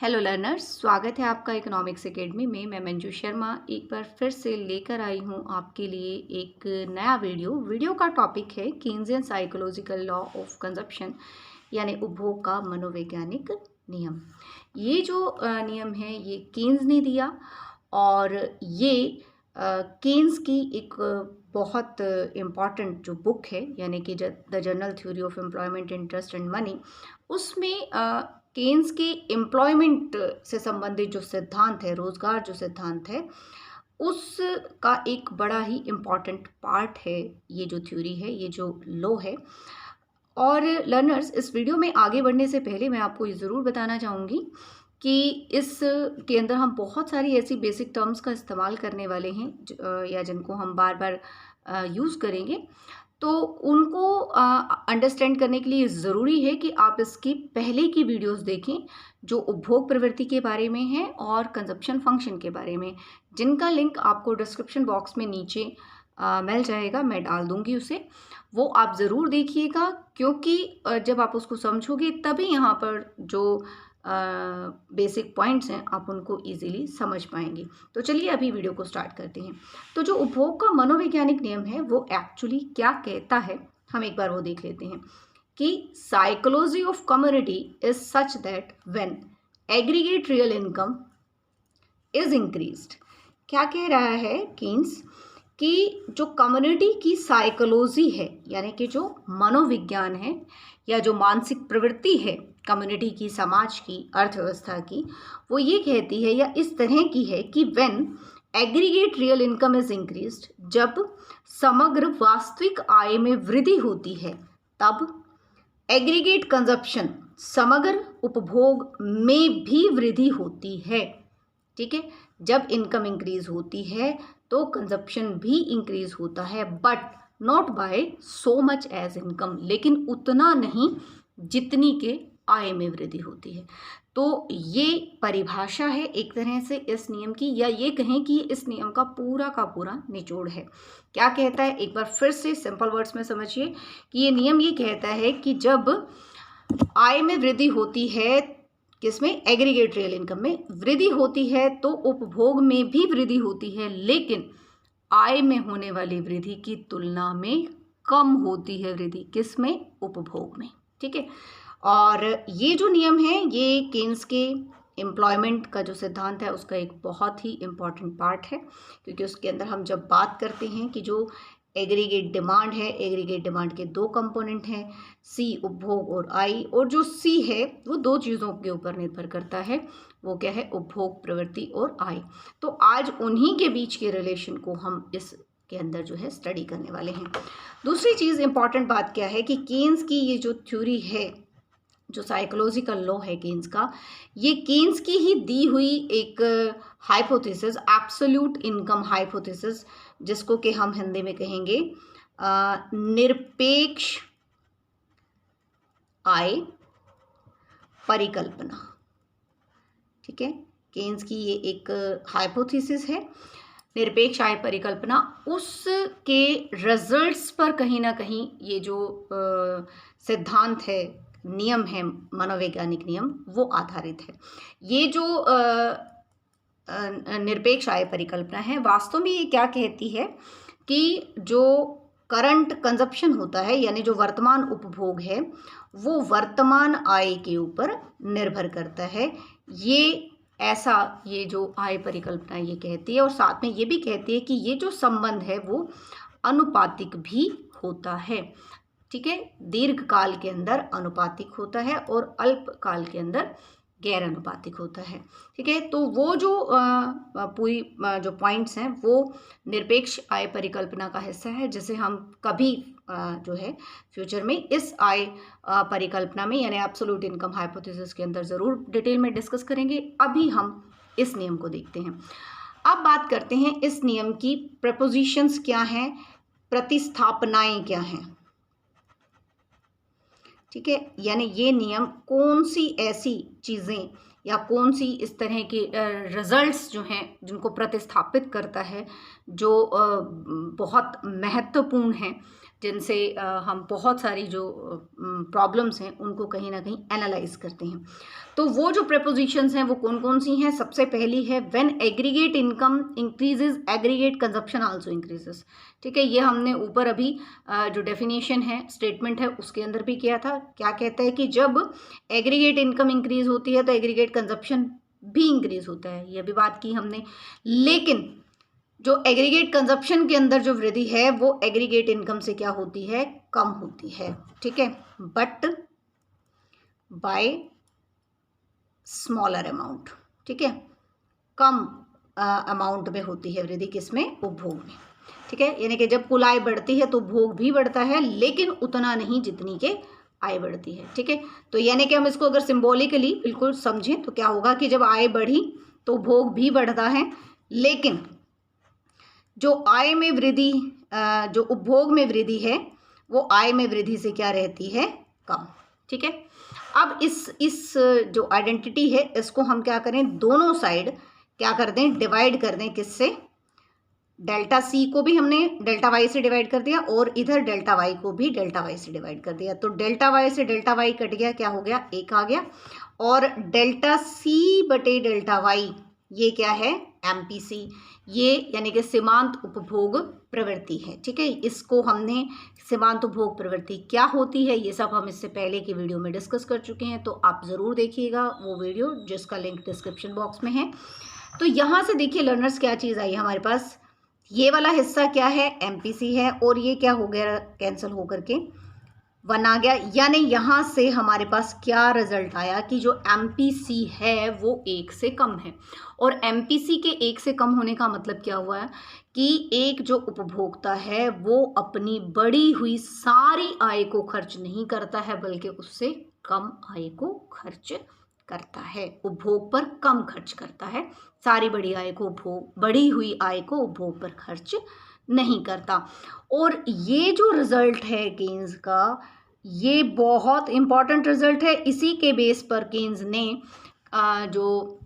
Hello learners, स्वागत है आपका इकोनॉमिक्स एकेडमी में। मैं मंजू शर्मा एक बार फिर से लेकर आई हूँ आपके लिए एक नया वीडियो का टॉपिक है Keynesian psychological law of consumption, यानी उपभोग का मनोवैज्ञानिक नियम। ये जो नियम है ये केन्स ने दिया और ये केन्स की एक बहुत इम्पॉर्टेंट जो बुक है यानी कि the general theory of employment, interest and money, उसमें केन्स के एम्प्लॉयमेंट से संबंधित जो सिद्धांत है, रोजगार जो सिद्धांत है, उसका एक बड़ा ही इम्पॉर्टेंट पार्ट है ये जो थ्योरी है, ये जो लॉ है। और लर्नर्स, इस वीडियो में आगे बढ़ने से पहले मैं आपको ये ज़रूर बताना चाहूँगी कि इस के अंदर हम बहुत सारी ऐसी बेसिक टर्म्स का इस्तेमाल करने वाले हैं या जिनको हम बार बार यूज़ करेंगे, तो उनको अंडरस्टैंड करने के लिए ज़रूरी है कि आप इसकी पहले की वीडियोस देखें जो उपभोग प्रवृत्ति के बारे में है और कंजप्शन फंक्शन के बारे में, जिनका लिंक आपको डिस्क्रिप्शन बॉक्स में नीचे मिल जाएगा, मैं डाल दूंगी उसे। वो आप ज़रूर देखिएगा क्योंकि जब आप उसको समझोगे तभी यहाँ पर जो बेसिक पॉइंट्स हैं आप उनको इजीली समझ पाएंगे। तो चलिए अभी वीडियो को स्टार्ट करते हैं। तो जो उपभोग का मनोवैज्ञानिक नियम है वो एक्चुअली क्या कहता है, हम एक बार वो देख लेते हैं कि psychology of community is such that when aggregate real income is increased. क्या कह रहा है केन्स कि जो कम्युनिटी की साइकोलॉजी है यानी कि जो मनोविज्ञान है या जो मानसिक प्रवृत्ति है कम्युनिटी की, समाज की, अर्थव्यवस्था की, वो ये कहती है या इस तरह की है कि when aggregate real income is increased, जब समग्र वास्तविक आय में वृद्धि होती है तब एग्रीगेट कंजप्शन, समग्र उपभोग में भी वृद्धि होती है। ठीक है, जब इनकम इंक्रीज होती है तो कंजप्शन भी इंक्रीज होता है, but not by so much as income, लेकिन उतना नहीं जितनी के आय में वृद्धि होती है। तो ये परिभाषा है एक तरह से इस नियम की, या ये कहें कि इस नियम का पूरा निचोड़ है। क्या कहता है, एक बार फिर से सिंपल वर्ड्स में समझिए कि ये नियम ये कहता है कि जब आय में वृद्धि होती है, किसमें, एग्रीगेट रियल इनकम में वृद्धि होती है, तो उपभोग में भी वृद्धि होती है, लेकिन आय में होने वाली वृद्धि की तुलना में कम होती है वृद्धि, किसमें, उपभोग में। ठीक है, और ये जो नियम है ये केन्स के एम्प्लॉयमेंट का जो सिद्धांत है उसका एक बहुत ही इम्पॉर्टेंट पार्ट है, क्योंकि उसके अंदर हम जब बात करते हैं कि जो एग्रीगेट डिमांड है, एग्रीगेट डिमांड के दो कंपोनेंट हैं, सी उपभोग और आई, और जो सी है वो दो चीज़ों के ऊपर निर्भर करता है, वो क्या है, उपभोग प्रवृत्ति और आय। तो आज उन्हीं के बीच के रिलेशन को हम इस के अंदर जो है स्टडी करने वाले हैं। दूसरी चीज़, इंपॉर्टेंट बात क्या है कि केन्स की ये जो थ्योरी है, जो साइकोलॉजिकल लॉ है केन्स का, ये केन्स की ही दी हुई एक हाइपोथेसिस, एब्सोल्यूट इनकम हाइपोथेसिस, जिसको कि हम हिंदी में कहेंगे निरपेक्ष आय परिकल्पना। ठीक है, केन्स की ये एक हाइपोथेसिस है, निरपेक्ष आय परिकल्पना। उसके रिजल्ट्स पर कहीं ना कहीं ये जो सिद्धांत है, नियम है, मनोवैज्ञानिक नियम, वो आधारित है। ये जो निरपेक्ष आय परिकल्पना है, वास्तव में ये क्या कहती है कि जो करंट कंजप्शन होता है यानी जो वर्तमान उपभोग है वो वर्तमान आय के ऊपर निर्भर करता है। ये जो आय परिकल्पना ये कहती है, और साथ में ये भी कहती है कि ये जो संबंध है वो अनुपातिक भी होता है। ठीक है, दीर्घ काल के अंदर अनुपातिक होता है और अल्प काल के अंदर गैर अनुपातिक होता है। ठीक है, तो वो जो पूरी जो पॉइंट्स हैं वो निरपेक्ष आय परिकल्पना का हिस्सा है, जिसे हम कभी जो है फ्यूचर में इस आय परिकल्पना में यानी एब्सोल्यूट इनकम हाइपोथेसिस के अंदर ज़रूर डिटेल में डिस्कस करेंगे। अभी हम इस नियम को देखते हैं। अब बात करते हैं इस नियम की प्रपोजिशंस क्या हैं, प्रतिस्थापनाएं क्या हैं। ठीक है, यानी ये नियम कौन सी ऐसी चीज़ें या कौन सी इस तरह के रिजल्ट्स जो हैं जिनको प्रतिस्थापित करता है, जो बहुत महत्वपूर्ण हैं जिनसे हम बहुत सारी जो प्रॉब्लम्स हैं उनको कहीं ना कहीं एनालाइज करते हैं। तो वो जो प्रेपोजिशंस हैं वो कौन कौन सी हैं? सबसे पहली है when aggregate income increases aggregate consumption also increases. ठीक है, ये हमने ऊपर अभी जो डेफिनेशन है, स्टेटमेंट है, उसके अंदर भी किया था। क्या कहता है कि जब एग्रीगेट इनकम इंक्रीज होती है तो एग्रीगेट कंजप्शन भी इंक्रीज होता है, ये भी बात की हमने। लेकिन जो एग्रीगेट कंजप्शन के अंदर जो वृद्धि है वो एग्रीगेट इनकम से क्या होती है? कम होती है। ठीक है, बट बाय स्मॉलर अमाउंट। ठीक है, कम अमाउंट में होती है वृद्धि, किसमें? उपभोग में। ठीक है, यानी कि जब कुल आय बढ़ती है तो उपभोग भी बढ़ता है, लेकिन उतना नहीं जितनी के आय बढ़ती है। ठीक है, तो यानी कि हम इसको अगर सिंबॉलिकली बिल्कुल समझें तो क्या होगा कि जब आय बढ़ी तो उपभोग भी बढ़ता है, लेकिन जो आय में वृद्धि, जो उपभोग में वृद्धि है वो आय में वृद्धि से क्या रहती है? कम। ठीक है, अब इस जो आइडेंटिटी है इसको हम क्या करें? दोनों साइड क्या कर दें? डिवाइड कर दें। किससे? डेल्टा सी को भी हमने डेल्टा वाई से डिवाइड कर दिया और इधर डेल्टा वाई को भी डेल्टा वाई से डिवाइड कर दिया। तो डेल्टा वाई से डेल्टा वाई कट गया, क्या हो गया? एक आ गया। और डेल्टा सी बटे डेल्टा वाई, ये क्या है? एमपीसी। ये यानी कि सीमांत उपभोग प्रवृत्ति है। ठीक है, इसको हमने सीमांत उपभोग प्रवृत्ति क्या होती है ये सब हम इससे पहले की वीडियो में डिस्कस कर चुके हैं, तो आप ज़रूर देखिएगा वो वीडियो, जिसका लिंक डिस्क्रिप्शन बॉक्स में है। तो यहाँ से देखिए लर्नर्स, क्या चीज़ आई हमारे पास? ये वाला हिस्सा क्या है? एमपीसी है, और ये क्या हो गया? कैंसिल होकर के 1 आ गया। यानी यहाँ से हमारे पास क्या रिजल्ट आया कि जो एमपीसी है वो 1 से कम है। और एमपीसी के 1 से कम होने का मतलब क्या हुआ है कि एक जो उपभोक्ता है वो अपनी बढ़ी हुई सारी आय को खर्च नहीं करता है, बल्कि उससे कम आय को खर्च करता है, उपभोग पर कम खर्च करता है। सारी बढ़ी हुई आय को उपभोग पर खर्च नहीं करता। और ये जो रिजल्ट है केन्स का, ये बहुत इंपॉर्टेंट रिजल्ट है। इसी के बेस पर केन्स ने जो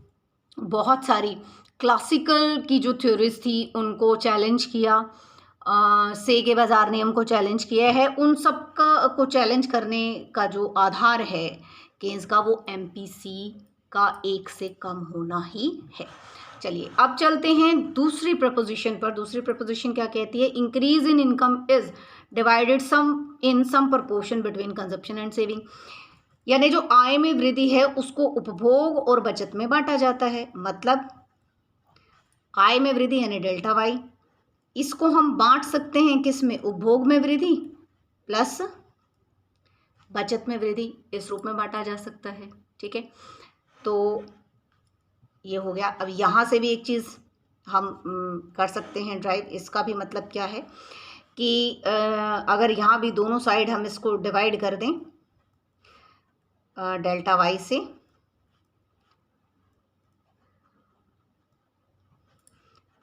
बहुत सारी क्लासिकल की जो थ्योरीज थी उनको चैलेंज किया, से के बाजार नियम को चैलेंज किया है। उन सब को चैलेंज करने का जो आधार है केन्स का, वो एमपीसी का 1 से कम होना ही है। चलिए अब चलते हैं दूसरी प्रपोजिशन पर। दूसरी प्रपोजिशन क्या कहती है? Increase in income is divided some proportion between consumption and saving. यानी जो आय में वृद्धि है उसको उपभोग और बचत में बांटा जाता है। मतलब आय में वृद्धि यानी डेल्टा वाई, इसको हम बांट सकते हैं किस में? उपभोग में वृद्धि प्लस बचत में वृद्धि, इस रूप में बांटा जा सकता है। ठीक है, तो ये हो गया। अब यहाँ से भी एक चीज़ हम कर सकते हैं ड्राइव। इसका भी मतलब क्या है कि अगर यहाँ भी दोनों साइड हम इसको डिवाइड कर दें डेल्टा वाई से,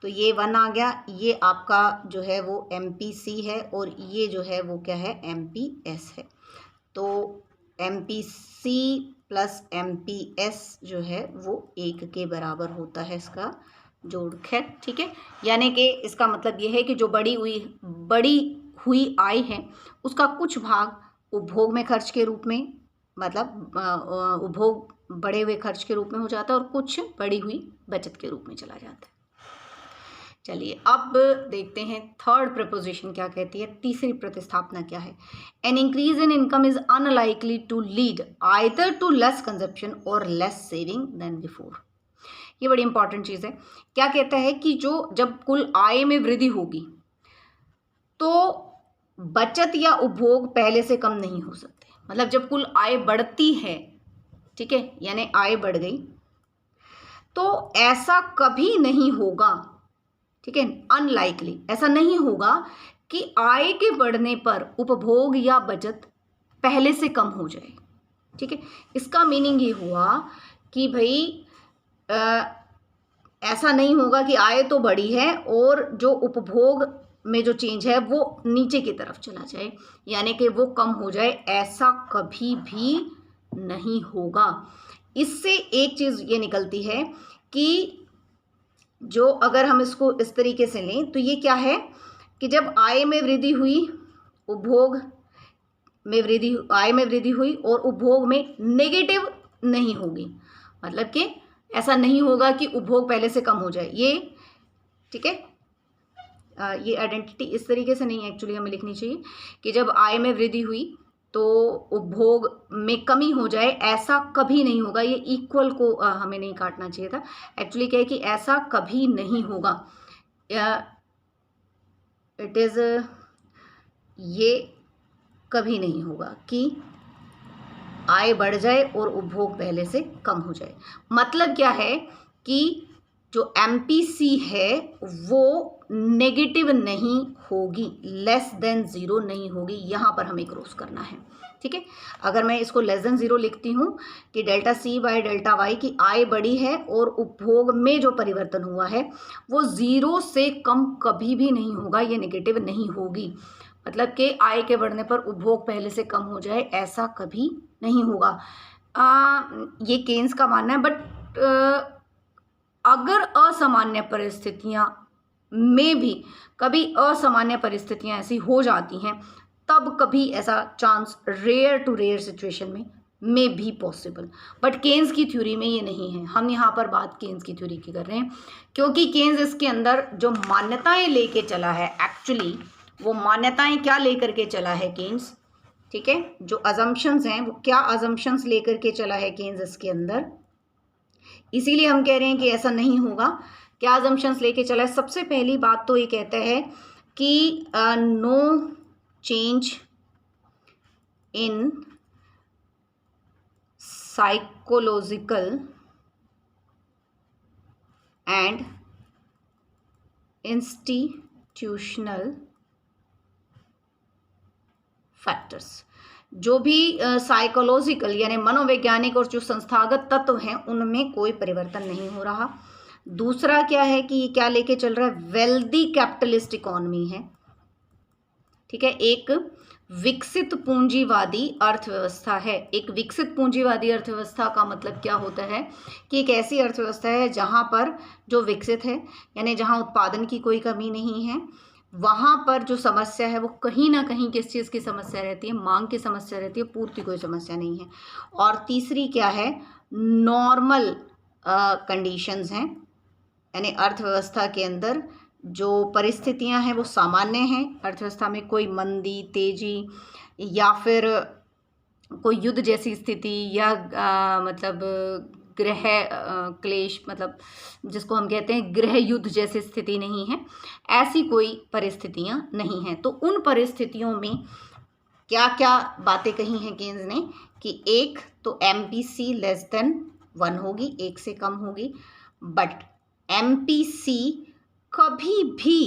तो ये 1 आ गया। ये आपका जो है वो एमपीसी है और ये जो है वो क्या है? एमपीएस है। तो एमपीसी प्लस एमपीएस जो है वो 1 के बराबर होता है इसका जोड़। खैर ठीक है, यानी कि इसका मतलब ये है कि जो बढ़ी हुई आय है उसका कुछ भाग उपभोग में खर्च के रूप में, मतलब उपभोग बढ़े हुए खर्च के रूप में हो जाता है और कुछ बढ़ी हुई बचत के रूप में चला जाता है। चलिए अब देखते हैं थर्ड प्रपोजिशन क्या कहती है। तीसरी प्रतिस्थापना क्या है? An increase in income is unlikely to lead either to less consumption और लेस सेविंग देन बिफोर। ये बड़ी इंपॉर्टेंट चीज़ है। क्या कहता है कि जब कुल आय में वृद्धि होगी तो बचत या उपभोग पहले से कम नहीं हो सकते। मतलब जब कुल आय बढ़ती है, ठीक है, यानी आय बढ़ गई, तो ऐसा कभी नहीं होगा, ठीक है, अनलाइकली ऐसा नहीं होगा कि आय के बढ़ने पर उपभोग या बचत पहले से कम हो जाए। ठीक है, इसका मीनिंग ये हुआ कि भाई ऐसा नहीं होगा कि आय तो बढ़ी है और जो उपभोग में जो चेंज है वो नीचे की तरफ चला जाए, यानी कि वो कम हो जाए। ऐसा कभी भी नहीं होगा। इससे एक चीज़ ये निकलती है कि जो अगर हम इसको इस तरीके से लें तो ये क्या है कि जब आय में वृद्धि हुई उपभोग में वृद्धि, आय में वृद्धि हुई और उपभोग में नेगेटिव नहीं होगी, मतलब कि ऐसा नहीं होगा कि उपभोग पहले से कम हो जाए, ये ठीक है। ये आइडेंटिटी इस तरीके से नहीं एक्चुअली हमें लिखनी चाहिए कि जब आय में वृद्धि हुई तो उपभोग में कमी हो जाए, ऐसा कभी नहीं होगा। ये इक्वल को हमें नहीं काटना चाहिए था, एक्चुअली क्या है कि ऐसा कभी नहीं होगा। इट इज़, ये कभी नहीं होगा कि आय बढ़ जाए और उपभोग पहले से कम हो जाए। मतलब क्या है कि जो MPC है वो नेगेटिव नहीं होगी, लेस देन ज़ीरो नहीं होगी, यहाँ पर हमें क्रॉस करना है, ठीक है। अगर मैं इसको लेस देन ज़ीरो लिखती हूँ कि delta C by delta Y की आय बढ़ी है और उपभोग में जो परिवर्तन हुआ है वो ज़ीरो से कम कभी भी नहीं होगा, ये नेगेटिव नहीं होगी। मतलब कि आय के बढ़ने पर उपभोग पहले से कम हो जाए, ऐसा कभी नहीं होगा। ये केन्स का मानना है। बट अगर असामान्य परिस्थितियां में भी कभी असामान्य परिस्थितियां ऐसी हो जाती हैं, तब कभी ऐसा chance rare to rare situation में भी पॉसिबल, बट केन्स की थ्योरी में ये नहीं है। हम यहाँ पर बात केन्स की थ्योरी की कर रहे हैं, क्योंकि केन्स इसके अंदर जो मान्यताएं लेके चला है, एक्चुअली वो मान्यताएं क्या लेकर के चला है केन्स, ठीक है। जो अजम्पशंस हैं वो क्या अजम्पशंस लेकर के चला है केन्स इसके अंदर, इसीलिए हम कह रहे हैं कि ऐसा नहीं होगा। क्या अजम्पशंस लेके चला है? सबसे पहली बात तो ये कहता है कि no change in psychological and institutional factors. जो भी साइकोलॉजिकल यानी मनोवैज्ञानिक और जो संस्थागत तत्व हैं उनमें कोई परिवर्तन नहीं हो रहा। दूसरा क्या है कि ये क्या लेके चल रहा है, वेल्दी कैपिटलिस्ट इकोनॉमी है, ठीक है। एक विकसित पूंजीवादी अर्थव्यवस्था है। एक विकसित पूंजीवादी अर्थव्यवस्था का मतलब क्या होता है कि एक ऐसी अर्थव्यवस्था है जहां पर जो विकसित है यानी जहां उत्पादन की कोई कमी नहीं है, वहाँ पर जो समस्या है वो कहीं ना कहीं किस चीज़ की समस्या रहती है, मांग की समस्या रहती है, पूर्ति कोई समस्या नहीं है। और तीसरी क्या है, नॉर्मल कंडीशंस हैं, यानी अर्थव्यवस्था के अंदर जो परिस्थितियां हैं वो सामान्य हैं। अर्थव्यवस्था में कोई मंदी, तेजी या फिर कोई युद्ध जैसी स्थिति या मतलब गृह क्लेश, मतलब जिसको हम कहते हैं गृह युद्ध जैसी स्थिति नहीं है, ऐसी कोई परिस्थितियां नहीं हैं। तो उन परिस्थितियों में क्या क्या बातें कही हैं केन्स ने कि एक तो MPC लेस देन 1 होगी, 1 से कम होगी, बट MPC कभी भी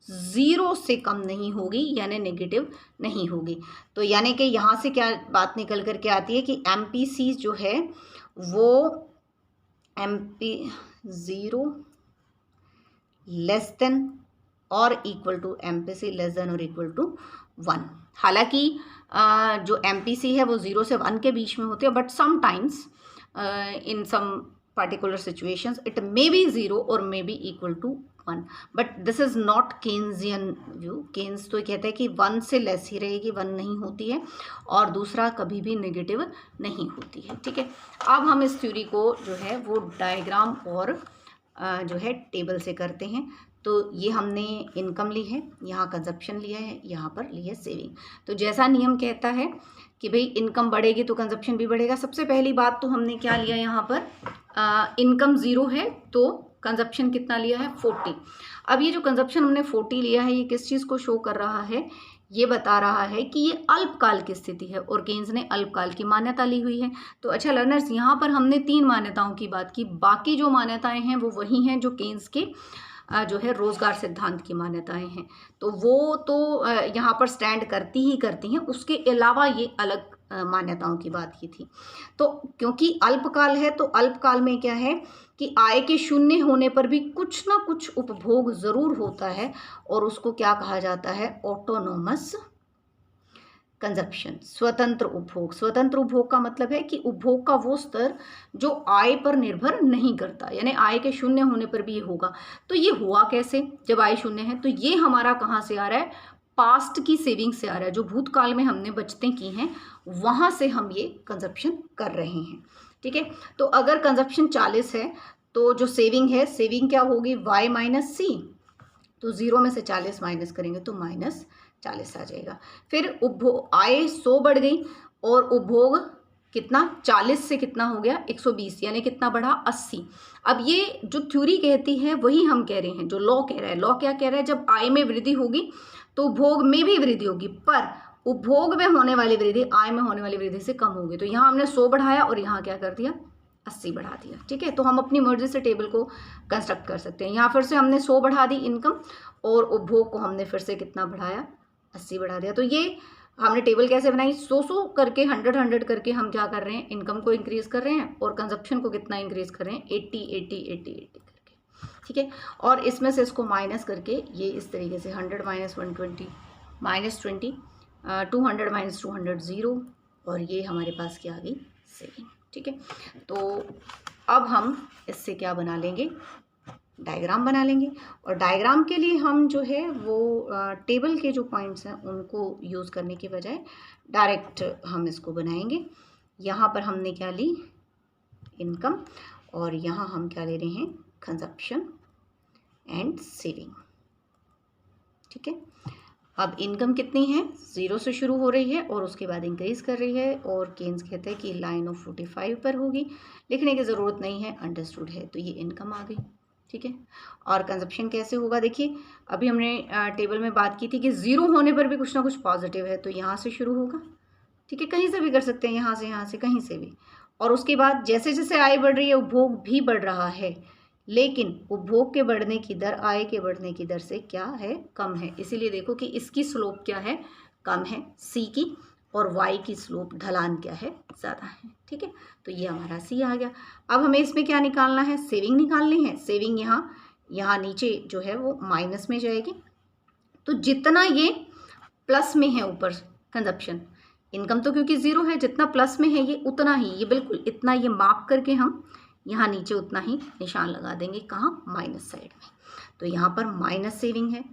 0 से कम नहीं होगी, यानी नेगेटिव नहीं होगी। तो यानी कि यहाँ से क्या बात निकल करके आती है कि MPC जो है वो MP0 लेस देन और equal to MPC less than और इक्वल टू 1। हालांकि जो MPC है वो 0 से 1 के बीच में होती है, but sometimes in some particular situations it may be 0 or may be equal to 1, but this is not Keynesian view। Keynes तो कहता है कि 1 से लेस ही रहेगी, 1 नहीं होती है, और दूसरा कभी भी नेगेटिव नहीं होती है, ठीक है। अब हम इस थ्योरी को जो है वो डायग्राम और जो है टेबल से करते हैं। तो ये हमने इनकम ली है, यहाँ कंजप्शन लिया है, यहाँ पर ली है सेविंग। तो जैसा नियम कहता है कि भाई इनकम बढ़ेगी तो कंजप्शन भी बढ़ेगा। सबसे पहली बात तो हमने क्या लिया, यहाँ पर इनकम 0 है तो कंजप्शन कितना लिया है, 40। अब ये जो कंजप्शन हमने 40 लिया है ये किस चीज़ को शो कर रहा है, ये बता रहा है कि ये अल्पकाल की स्थिति है और केन्स ने अल्पकाल की मान्यता ली हुई है। तो अच्छा लर्नर्स, यहाँ पर हमने 3 मान्यताओं की बात की, बाकी जो मान्यताएं हैं वो वही हैं जो केन्स के जो है रोजगार सिद्धांत की मान्यताएं हैं। तो वो तो यहाँ पर स्टैंड करती हैं, उसके अलावा ये अलग मान्यताओं की बात की थी। तो क्योंकि अल्पकाल है तो अल्पकाल में क्या है कि आय के शून्य होने पर भी कुछ ना कुछ उपभोग जरूर होता है और उसको क्या कहा जाता है, ऑटोनोमस कंजप्शन, स्वतंत्र उपभोग। स्वतंत्र उपभोग का मतलब है कि उपभोग का वो स्तर जो आय पर निर्भर नहीं करता, यानी आय के शून्य होने पर भी ये होगा। तो ये हुआ कैसे जब आय शून्य है, तो ये हमारा कहाँ से आ रहा है, पास्ट की सेविंग से आ रहा है, जो भूतकाल में हमने बचतें की हैं वहाँ से हम ये कंजप्शन कर रहे हैं। ठीक है, तो अगर कंजप्शन 40 है तो जो सेविंग है, सेविंग क्या होगी, y माइनस सी, तो 0 में से 40 माइनस करेंगे तो -40 आ जाएगा। फिर उपभोग आय 100 बढ़ गई और उपभोग कितना, 40 से कितना हो गया 120, यानी कितना बढ़ा 80। अब ये जो थ्योरी कहती है वही हम कह रहे हैं, जो लॉ कह रहा है। लॉ क्या कह रहा है, जब आय में वृद्धि होगी तो उपभोग में भी वृद्धि होगी, पर उपभोग में होने वाली वृद्धि आय में होने वाली वृद्धि से कम होगी। तो यहाँ हमने 100 बढ़ाया और यहाँ क्या कर दिया, 80 बढ़ा दिया। ठीक है, तो हम अपनी मर्जी से टेबल को कंस्ट्रक्ट कर सकते हैं। यहाँ फिर से हमने 100 बढ़ा दी इनकम और उपभोग को हमने फिर से कितना बढ़ाया, 80 बढ़ा दिया। तो ये हमने टेबल कैसे बनाई, 100 करके 100 करके हम क्या कर रहे हैं, इनकम को इंक्रीज कर रहे हैं और कंजप्शन को कितना इंक्रीज कर रहे हैं, 80 करके। ठीक है, और इसमें से इसको माइनस करके ये इस तरीके से 100 माइनस 120 माइनस 20, 200 माइनस 200 0, और ये हमारे पास क्या आ गई, सेविंग। ठीक है, तो अब हम इससे क्या बना लेंगे, डायग्राम बना लेंगे। और डायग्राम के लिए हम जो है वो टेबल के जो पॉइंट्स हैं उनको यूज़ करने के बजाय डायरेक्ट हम इसको बनाएंगे। यहाँ पर हमने क्या ली, इनकम, और यहाँ हम क्या ले रहे हैं, कंजप्शन एंड सेविंग। ठीक है, अब इनकम कितनी है, 0 से शुरू हो रही है और उसके बाद इंक्रीज कर रही है, और केन्स कहते हैं कि लाइन ऑफ 45 पर होगी, लिखने की ज़रूरत नहीं है, अंडरस्टूड है। तो ये इनकम आ गई। ठीक है, और कंजप्शन कैसे होगा, देखिए अभी हमने टेबल में बात की थी कि 0 होने पर भी कुछ ना कुछ पॉजिटिव है, तो यहाँ से शुरू होगा। ठीक है, कहीं से भी कर सकते हैं, यहाँ से कहीं से भी, और उसके बाद जैसे जैसे आय बढ़ रही है उपभोग भी बढ़ रहा है, लेकिन उपभोग के बढ़ने की दर आय के बढ़ने की दर से क्या है, कम है। इसीलिए देखो कि इसकी स्लोप क्या है, कम है सी की, और वाई की स्लोप ढलान क्या है, ज़्यादा है। ठीक है, तो ये हमारा सी आ गया। अब हमें इसमें क्या निकालना है, सेविंग निकालनी है। सेविंग यहाँ नीचे जो है वो माइनस में जाएगी, तो जितना ये प्लस में है ऊपर कंजप्शन, इनकम तो क्योंकि 0 है, जितना प्लस में है ये उतना ही, ये बिल्कुल इतना ये माप करके हम यहाँ नीचे उतना ही निशान लगा देंगे, कहाँ, माइनस साइड में। तो यहाँ पर माइनस सेविंग है,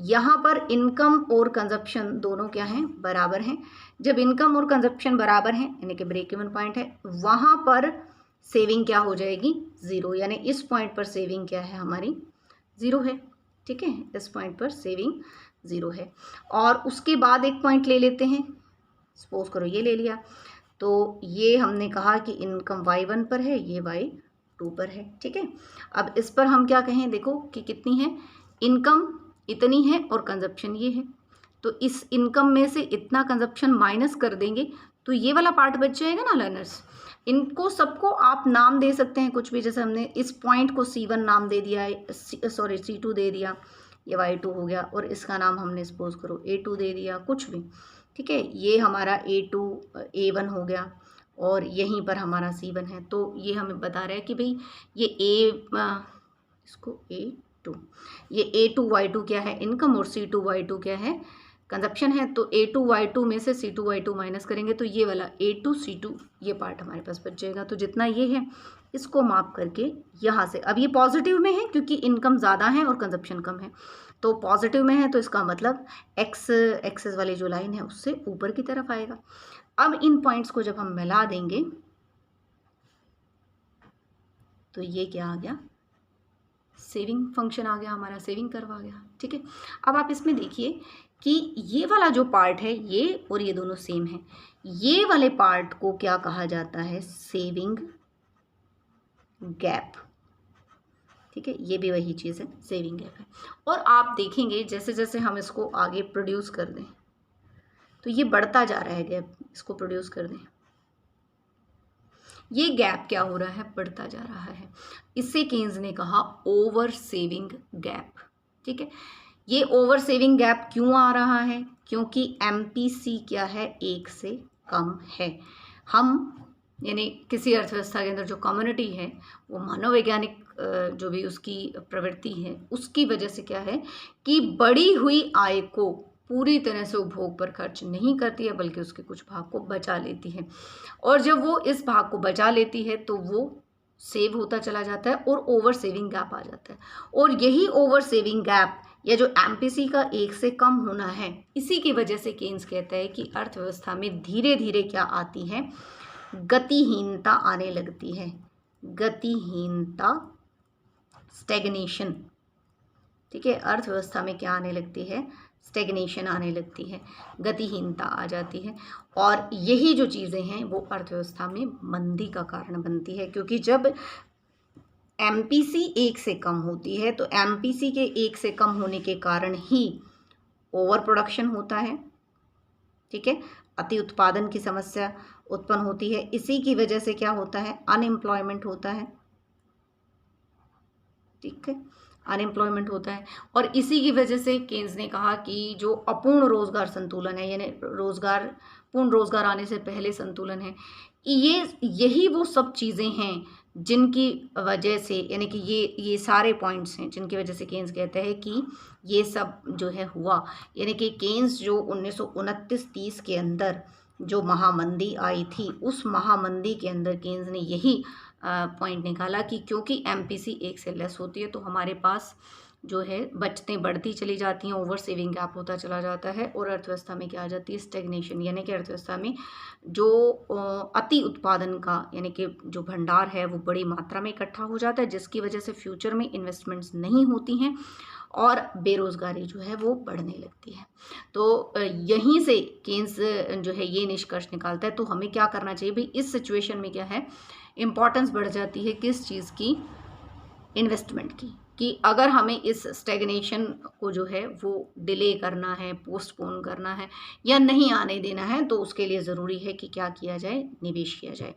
यहाँ पर इनकम और कंजप्शन दोनों क्या हैं, बराबर हैं। जब इनकम और कंजप्शन बराबर हैं, यानी कि ब्रेक इवन पॉइंट है, वहाँ पर सेविंग क्या हो जाएगी, 0, यानी इस पॉइंट पर सेविंग क्या है, हमारी 0 है। ठीक है, इस पॉइंट पर सेविंग 0 है। और उसके बाद एक पॉइंट ले लेते हैं, सपोज करो ये ले लिया, तो ये हमने कहा कि इनकम y1 पर है, ये y2 पर है। ठीक है, अब इस पर हम क्या कहें, देखो कि कितनी है, इनकम इतनी है और कंजप्शन ये है, तो इस इनकम में से इतना कंजप्शन माइनस कर देंगे तो ये वाला पार्ट बच जाएगा ना लर्नर्स। इनको सबको आप नाम दे सकते हैं कुछ भी, जैसे हमने इस पॉइंट को C1 नाम दे दिया है, सॉरी C2 दे दिया, ये y2 हो गया, और इसका नाम हमने सपोज करो A2 दे दिया, कुछ भी। ठीक है, ये हमारा A2 A1 हो गया, और यहीं पर हमारा C1 है। तो ये हमें बता रहा है कि भाई ये इसको A2, ये A2 Y2 क्या है, इनकम, और C2 Y2 क्या है, कंजप्शन है। तो A2 Y2 में से C2 Y2 माइनस करेंगे तो ये वाला A2 C2 ये पार्ट हमारे पास बच जाएगा। तो जितना ये है इसको माप करके यहाँ से, अब ये पॉजिटिव में है क्योंकि इनकम ज़्यादा है और कंजप्शन कम है, तो पॉजिटिव में है, तो इसका मतलब एक्सेस वाली जो लाइन है उससे ऊपर की तरफ आएगा। अब इन पॉइंट्स को जब हम मिला देंगे तो ये क्या आ गया, सेविंग फंक्शन आ गया हमारा, सेविंग कर्व आ गया। ठीक है, अब आप इसमें देखिए कि ये वाला जो पार्ट है ये और ये दोनों सेम है, ये वाले पार्ट को क्या कहा जाता है, सेविंग गैप। ठीक है, ये भी वही चीज़ है, सेविंग गैप है। और आप देखेंगे जैसे जैसे हम इसको आगे प्रोड्यूस कर दें तो ये बढ़ता जा रहा है गैप, इसको प्रोड्यूस कर दें, ये गैप क्या हो रहा है, बढ़ता जा रहा है। इससे केन्स ने कहा ओवर सेविंग गैप। ठीक है, ये ओवर सेविंग गैप क्यों आ रहा है, क्योंकि MPC क्या है, 1 से कम है। हम यानी किसी अर्थव्यवस्था के अंदर जो कम्युनिटी है वो मनोवैज्ञानिक जो भी उसकी प्रवृत्ति है उसकी वजह से क्या है कि बढ़ी हुई आय को पूरी तरह से उपभोग पर खर्च नहीं करती है, बल्कि उसके कुछ भाग को बचा लेती है, और जब वो इस भाग को बचा लेती है तो वो सेव होता चला जाता है और ओवर सेविंग गैप आ जाता है। और यही ओवर सेविंग गैप या जो एमपीसी का 1 से कम होना है, इसी की वजह से केन्स कहता है कि अर्थव्यवस्था में धीरे धीरे क्या आती है, गतिहीनता आने लगती है। गतिहीनता, स्टेगनेशन। ठीक है, अर्थव्यवस्था में क्या आने लगती है, स्टेगनेशन आने लगती है, गतिहीनता आ जाती है। और यही जो चीज़ें हैं वो अर्थव्यवस्था में मंदी का कारण बनती है, क्योंकि जब एमपीसी 1 से कम होती है तो एमपीसी के 1 से कम होने के कारण ही ओवर प्रोडक्शन होता है। ठीक है, अति उत्पादन की समस्या उत्पन्न होती है। इसी की वजह से क्या होता है, अनएम्प्लॉयमेंट होता है। ठीक है, अनएम्प्लॉयमेंट होता है। और इसी की वजह से केन्स ने कहा कि जो अपूर्ण रोजगार संतुलन है, यानी पूर्ण रोजगार आने से पहले संतुलन है, यही वो सब चीज़ें हैं जिनकी वजह से, यानी कि ये सारे पॉइंट्स हैं जिनकी वजह से केन्स कहते हैं कि ये सब जो है हुआ। यानी कि केन्स जो 1929-30 के अंदर जो महामंदी आई थी, उस महामंदी के अंदर केन्स ने यही पॉइंट निकाला कि क्योंकि एमपीसी 1 से लेस होती है तो हमारे पास जो है बचतें बढ़ती चली जाती हैं, ओवर सेविंग गैप होता चला जाता है, और अर्थव्यवस्था में क्या आ जाती है, स्टेगनेशन। यानी कि अर्थव्यवस्था में जो अति उत्पादन का, यानी कि जो भंडार है वो बड़ी मात्रा में इकट्ठा हो जाता है, जिसकी वजह से फ्यूचर में इन्वेस्टमेंट्स नहीं होती हैं और बेरोज़गारी जो है वो बढ़ने लगती है। तो यहीं से केन्स जो है ये निष्कर्ष निकालता है। तो हमें क्या करना चाहिए भाई, इस सिचुएशन में क्या है, इम्पॉर्टेंस बढ़ जाती है किस चीज़ की, इन्वेस्टमेंट की, कि अगर हमें इस स्टेगनेशन को जो है वो डिले करना है, पोस्टपोन करना है या नहीं आने देना है, तो उसके लिए ज़रूरी है कि क्या किया जाए, निवेश किया जाए।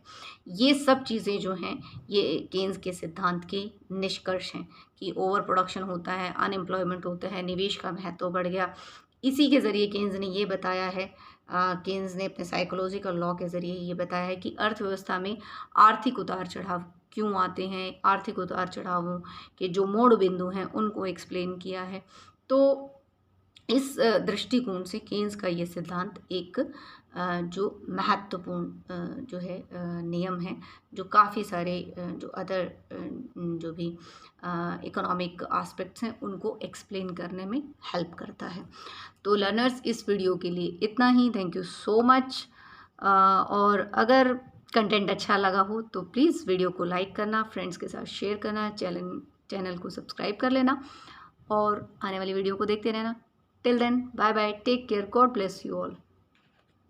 ये सब चीज़ें जो हैं ये केन्स के सिद्धांत के निष्कर्ष हैं कि ओवर प्रोडक्शन होता है, अनएम्प्लॉयमेंट होता है, निवेश का महत्व बढ़ गया। इसी के ज़रिए केन्स ने ये बताया है, केन्स ने अपने साइकोलॉजिकल लॉ के ज़रिए ये बताया है कि अर्थव्यवस्था में आर्थिक उतार चढ़ाव क्यों आते हैं, आर्थिक उतार चढ़ावों के जो मोड़ बिंदु हैं उनको एक्सप्लेन किया है। तो इस दृष्टिकोण से केन्स का ये सिद्धांत एक जो महत्वपूर्ण जो है नियम है, जो काफ़ी सारे जो अदर जो भी इकोनॉमिक एस्पेक्ट्स हैं उनको एक्सप्लेन करने में हेल्प करता है। तो लर्नर्स, इस वीडियो के लिए इतना ही। Thank you so much. और अगर कंटेंट अच्छा लगा हो तो प्लीज़ वीडियो को लाइक करना, फ्रेंड्स के साथ शेयर करना, चैनल को सब्सक्राइब कर लेना और आने वाली वीडियो को देखते रहना। Till then, bye bye, take care, God bless you all.